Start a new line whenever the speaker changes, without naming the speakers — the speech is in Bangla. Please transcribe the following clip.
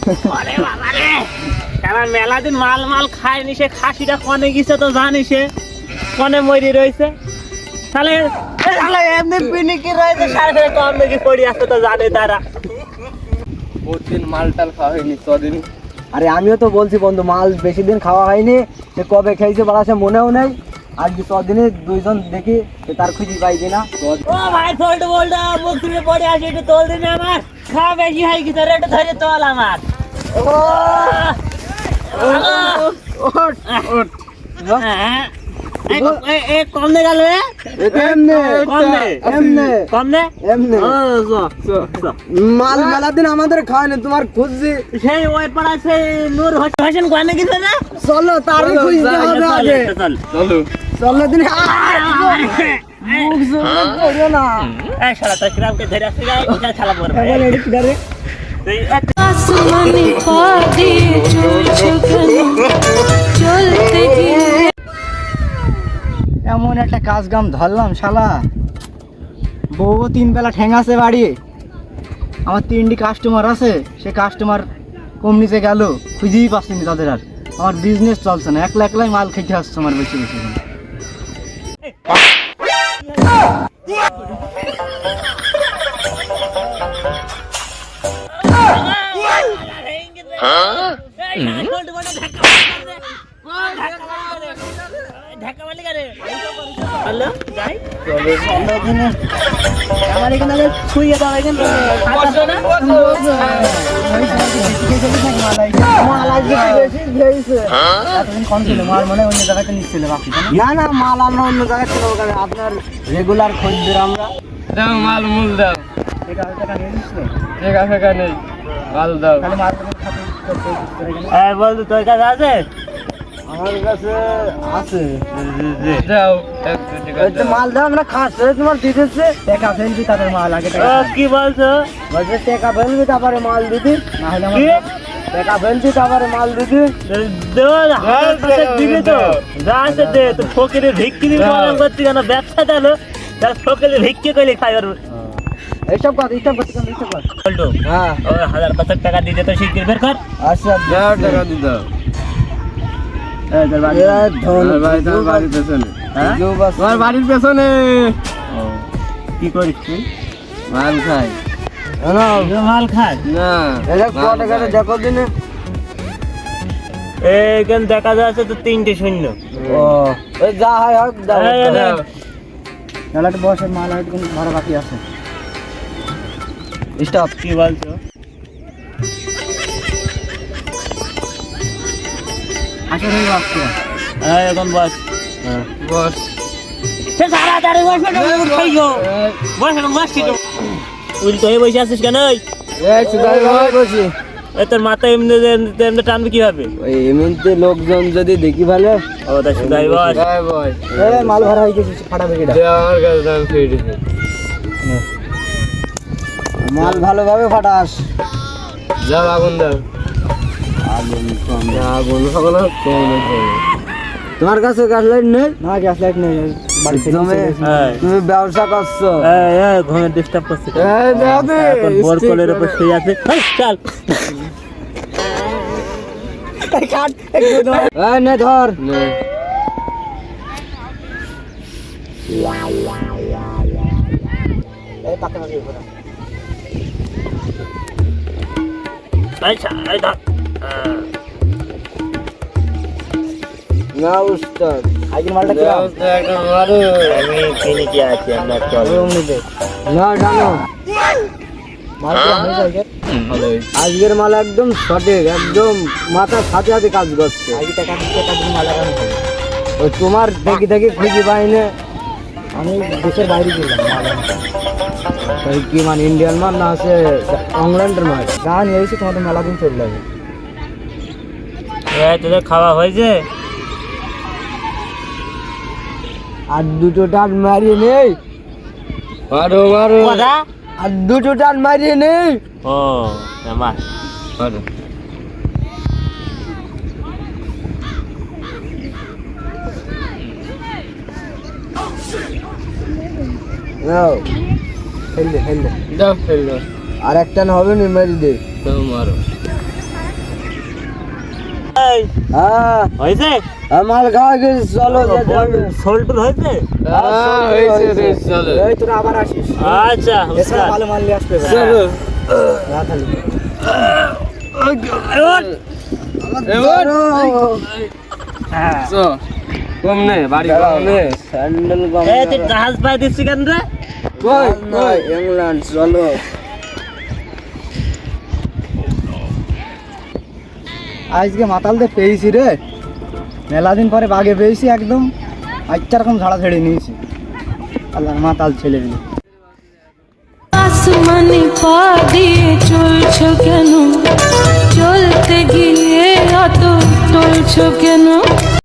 আরে বাবা রে, কারণ মেলা দিন মাল মাল খায়নি, সে খাসিটা কনে গেছে তো জানি, সে কনে মরি রয়েছে তাহলে এমনি পিনিকি রয়েছে, সাড়ে কম নাকি পড়ি আসতে তো জানে তারা।
বহুদিন মাল টাল খাওয়া হয়নি কদিন।
আরে আমিও তো বলছি বন্ধু, মাল বেশি দিন খাওয়া হয়নি, সে কবে খেয়েছে বলা সে মনেও নেই। আর কি কদিনে দুইজন দেখি তার খুঁজি পাইছি না।
ও ভাই তোল্ড বলড মুখ তুলে পড়ে আসে, একটু তোল দিন আমার, খাওয়া বেশি হয়ে গেছে রে, একটু ধরে তোল আমার। কম দে গেল
মাল মেলা দিন আমাদের খাওয়ানি, তোমার খুঁজছি
সেই ওই পাড়ায় সেই নূর হোসেন কোয়ানে গেছে না,
চলো তারই খুঁজতে হবে আগে।
চলো
চলো দিন মুখ জোরে করিও না।
এই শালা তো গ্রামকে ধরে আসছে গায়, কোথায় ছালা পড়বে তুই
আসমানে পা দিয়ে চলছো কেন, চলতে গিয়ে
এমন একটা কাজ গাম ধরলাম শালা, বউ 3 বেলা ঠ্যাং আছে বাড়ি, আমার 3টি কাস্টমার আছে, সে কাস্টমার কম নিচে গেল, খুঁজেই পাচ্ছি না তাদের। আর আমার বিজনেস চলছে না, একলা একলাই মাল খেতে আসছে আমার বেশি বেশি। আমার এখানে ছুঁয়ে দাও, এখানে না না মাল আমরা অন্য জায়গায় ছিল, আপনার রেগুলার খোঁজদের আমরা।
দাও মাল মূল দাও, টাকা ফাঁকা নেই, মাল দাও।
বলতো তোর কাছে আছে?
আমার কাছে আছে,
দাও
মাল দাও, আমরা খাচ্ছি, তোমার দিতেছে টাকা ফেলবি তারপরে মাল আগে
কি বলছো?
বলছে টাকা ফেলবি তারপরে মাল দিবি, না হলে টাকা ফেলবি তারপরে মাল দিবি।
দিবি তো যা আছে দে, তো ফকিরে ভিক্ষি দিবি করছি কেন, ব্যবসা দিল তার ফকিরে ভিক্ষি করলে খাই পারবো।
এইসব কথা এইসব কথা এইসব কথা।
বলতো
হ্যাঁ
1000-500 টাকা দিতে তো শিগগির বের কর।
আচ্ছা
দাও টাকা দি দাও।
তোর বাড়ি
তোমার বাড়ির পেছনে।
হ্যাঁ
তোমার বাড়ির পেছনে
কি করিস তুই?
মাল খাই
মাল খাস
না,
দেখো দিনে।
এখানে দেখা যাচ্ছে তো 3টে শূন্য।
ও ওই যা হয় হোক দাও।
দাও।
মেলাটা বসে মাল হয়তো কোনো ভাড়া বাকি আছে। স্টপ।
কি বলছো?
আসলে এই বাক্স
এখন বস।
বস।
সে তাড়াতাড়ি বস, খাইও বস, এখন বস ঠিক উল্টো হয়ে বসে আছিস কেন?
এই সুদাই ভাই বসি।
তোর মাথা এমনি এমনি টানবে কিভাবে?
ওই এমনিতে লোকজন যদি দেখি ভালো।
ও তা সুদাই বস।
দাও বস।
এই মাল ভরা হয়ে গেছে, ফাটাবে কিটা?
দাও আমার কাছে দাও ফেড়ে দিছি।
মাল ভালোভাবে ফাটাস।
যাও আগুন দাও।
আগুন কম।
আগুন সকল কম আছে।
তোমার কাছে গ্যাস লাইট নেই? না গ্যাস লাইট নেই, বাড়িতে তুমি ব্যবসা করছো।
এই ঘুমে ডিস্টার্ব করছিস?
এই দাও দে,
এখন বোর কোলের উপর শুয়ে আছে। এই চল।
এই নে ধর।
নে।
এই পাকে পাকে ঘোরা।
আচ্ছা এই ধর।
না উস্তাদ, আজকের মালটা কি
দাও তো একটা মারো।
আমি কিনিতে আছি, আমরা চল।
না জানো মাল কি হয়ে যায়?
ভালো
আজকের মাল একদম সঠিক, একদম মাথার সাথে সাথে কাজ করছে। আজকে টাকা দিতে কাজের মাল লাগানো হবে। ওই তোমার দেখি দেখি খুঁজে পাইনি, আমি দেশের বাইরে গেলাম মাল আনতে। তাই কি মানে ইন্ডিয়ান মাল না আছে ইংল্যান্ডের মাল? গান এসে তোমাদের মেলা দিন চলে যাবে।
তোদের খাওয়া হয়েছে?
আর দুটো টান মারিয়ে নেই,
মারো মারো
কথা?
আর দুটো টান মারিয়ে নেই।
ও আমার
মারো।
নাও ফেললে ফেললে
দাও ফেলো।
আর একটা না হবে নি, মারি দে।
দাও মারো।
এই
হ্যাঁ
হয়েছে
মাল খাওয়া গেছে, চলো যেতে হবে।
সোল্টুর হয়েছে
হ্যাঁ, হয়েছে রে, চলো।
এই তোরা আবার আসিস,
আচ্ছা
এসব
উস্তাদ।
ভালো মাল নিয়ে আসবে।
চলো।
না তাহলে
এবার
হ্যাঁ।
চো, কম নে, বাড়ি কম নে।
স্যান্ডেল কম
এ তুই জাহাজ পাই দিচ্ছি কেন রে
কই,
নয়, ইংল্যান্ড চলো। আজকে মাতালদের পেয়েছি রে, মেলা দিন পরে বাগে পেয়েছি একদম। আচ্ছা রকম ঝাড়া ছেড়ে নিয়েছি, আল্লাহ মাতাল ছেলে দিল।
আসমানে পা দিয়ে চলছো কেন চলতে গিয়ে অত টলছো কেন